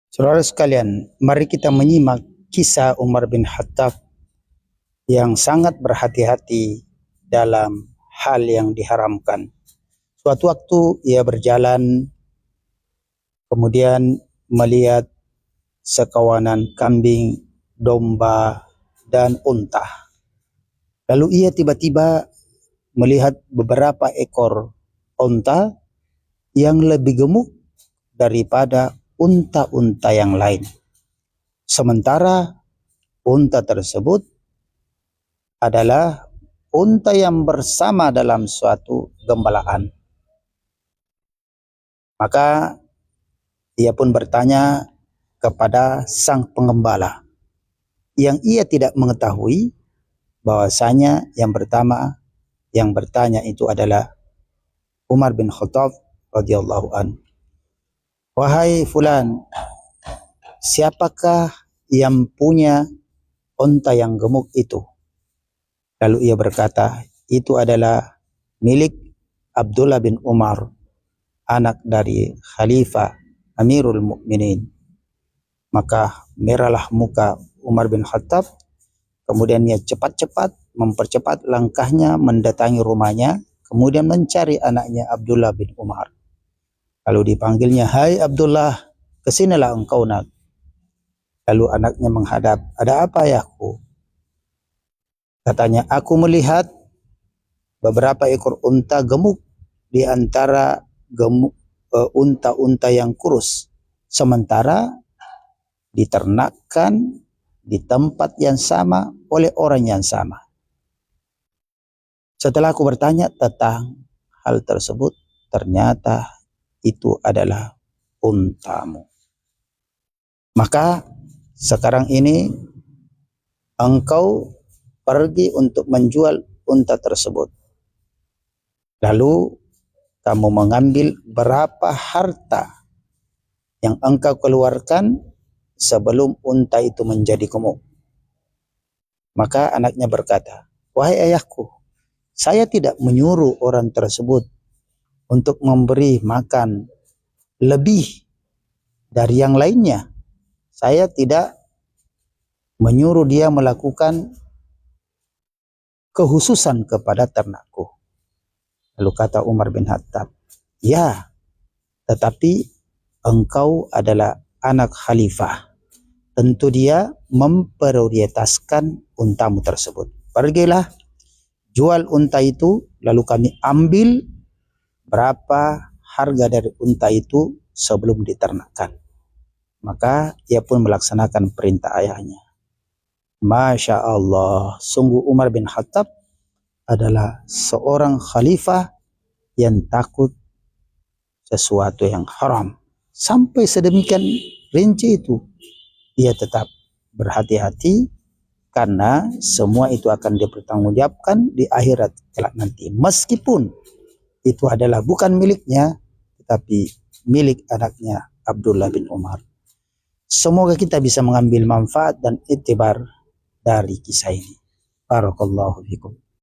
Saudara sekalian, mari kita menyimak kisah Umar bin Khattab yang sangat berhati-hati dalam hal yang diharamkan. Suatu waktu ia berjalan, kemudian melihat sekawanan kambing, domba, dan unta. Lalu ia tiba-tiba melihat beberapa ekor unta yang lebih gemuk daripada unta-unta yang lain. Sementara unta tersebut adalah unta yang bersama dalam suatu gembalaan. Maka ia pun bertanya kepada sang pengembala, yang ia tidak mengetahui bahwasanya yang bertanya itu adalah Umar bin Khattab radhiyallahu an. Wahai fulan, siapakah yang punya unta yang gemuk itu? Lalu ia berkata, itu adalah milik Abdullah bin Umar, anak dari Khalifah Amirul Mukminin. Maka merahlah muka Umar bin Khattab, kemudian ia cepat-cepat mempercepat langkahnya mendatangi rumahnya, kemudian mencari anaknya Abdullah bin Umar. Lalu dipanggilnya, hai Abdullah, kesinilah engkau nak. Lalu anaknya menghadap, ada apa ayahku? Katanya, aku melihat beberapa ekor unta gemuk di antara unta-unta yang kurus. Sementara diternakkan di tempat yang sama oleh orang yang sama. Setelah aku bertanya tentang hal tersebut, ternyata itu adalah untamu. Maka sekarang ini engkau pergi untuk menjual unta tersebut. Lalu kamu mengambil berapa harta yang engkau keluarkan sebelum unta itu menjadi gemuk. Maka anaknya berkata, wahai ayahku, saya tidak menyuruh orang tersebut untuk memberi makan lebih dari yang lainnya. Saya tidak menyuruh dia melakukan kehususan kepada ternakku. Lalu kata Umar bin Khattab, ya, tetapi engkau adalah anak khalifah. Tentu dia memprioritaskan untamu tersebut. Pergilah, jual unta itu, lalu kami ambil berapa harga dari unta itu sebelum diternakkan. Maka ia pun melaksanakan perintah ayahnya. Masya Allah, sungguh Umar bin Khattab adalah seorang khalifah yang takut sesuatu yang haram. Sampai sedemikian rinci itu, ia tetap berhati-hati karena semua itu akan dipertanggungjawabkan di akhirat kelak nanti. Meskipun itu adalah bukan miliknya, tetapi milik anaknya Abdullah bin Umar. Semoga kita bisa mengambil manfaat dan iktibar dari kisah ini. Barakallahu fikum.